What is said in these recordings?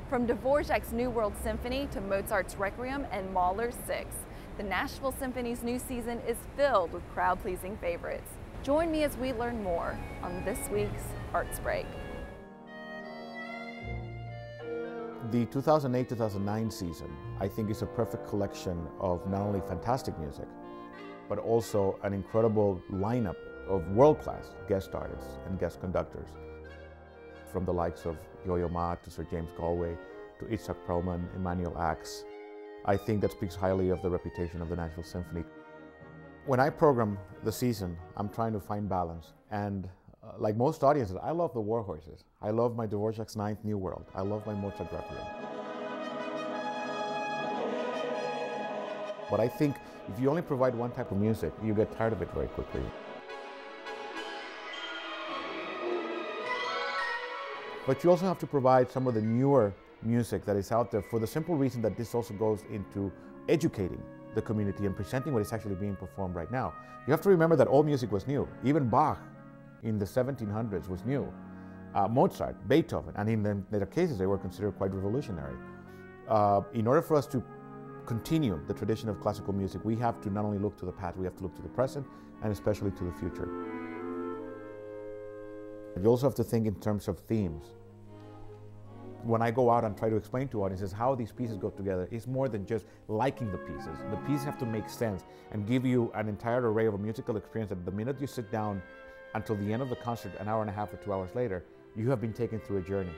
From Dvoraks New World Symphony to Mozart's Requiem and Mahlers 6, the Nashville Symphony's new season is filled with crowd-pleasing favorites. Join me as we learn more on this week's Arts Break. The 2008-2009 season, I think, is a perfect collection of not only fantastic music, but also an incredible lineup of world-class guest artists and guest conductors, from the likes of Yo-Yo Ma to Sir James Galway to Itzhak Perlman, Emanuel Ax. I think that speaks highly of the reputation of the Nashville Symphony. When I program the season, I'm trying to find balance. And like most audiences, I love the war horses. I love my Dvorak's Ninth New World. I love my Mozart Requiem. But I think if you only provide one type of music, you get tired of it very quickly. But you also have to provide some of the newer music that is out there, for the simple reason that this also goes into educating the community and presenting what is actually being performed right now. You have to remember that all music was new. Even Bach in the 1700s was new. Mozart, Beethoven, and in their cases they were considered quite revolutionary. In order for us to continue the tradition of classical music, we have to not only look to the past, we have to look to the present and especially to the future. You also have to think in terms of themes. When I go out and try to explain to audiences how these pieces go together, it's more than just liking the pieces. The pieces have to make sense and give you an entire array of a musical experience that the minute you sit down until the end of the concert, an hour and a half or 2 hours later, you have been taken through a journey.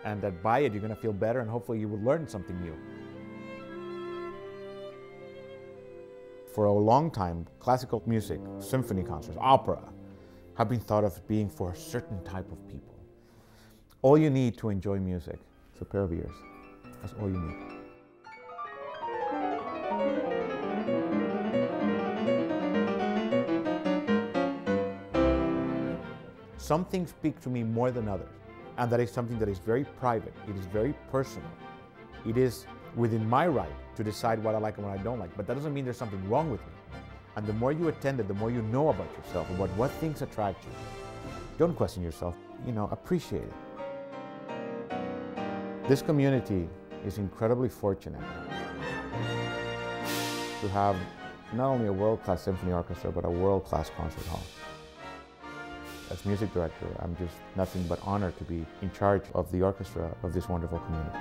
And that by it, you're going to feel better and hopefully you will learn something new. For a long time, classical music, symphony concerts, opera, have been thought of being for a certain type of people. All you need to enjoy music is a pair of ears. That's all you need. Some things speak to me more than others, and that is something that is very private. It is very personal. It is within my right to decide what I like and what I don't like, but that doesn't mean there's something wrong with me. And the more you attend it, the more you know about yourself, about what things attract you. Don't question yourself, appreciate it. This community is incredibly fortunate to have not only a world-class symphony orchestra, but a world-class concert hall. As music director, I'm just nothing but honored to be in charge of the orchestra of this wonderful community.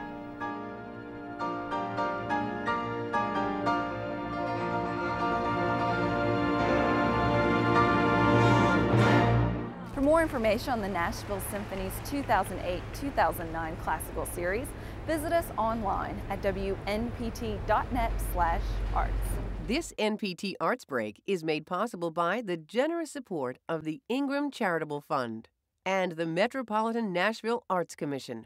For more information on the Nashville Symphony's 2008-2009 classical series, visit us online at wnpt.net/arts. This NPT Arts Break is made possible by the generous support of the Ingram Charitable Fund and the Metropolitan Nashville Arts Commission.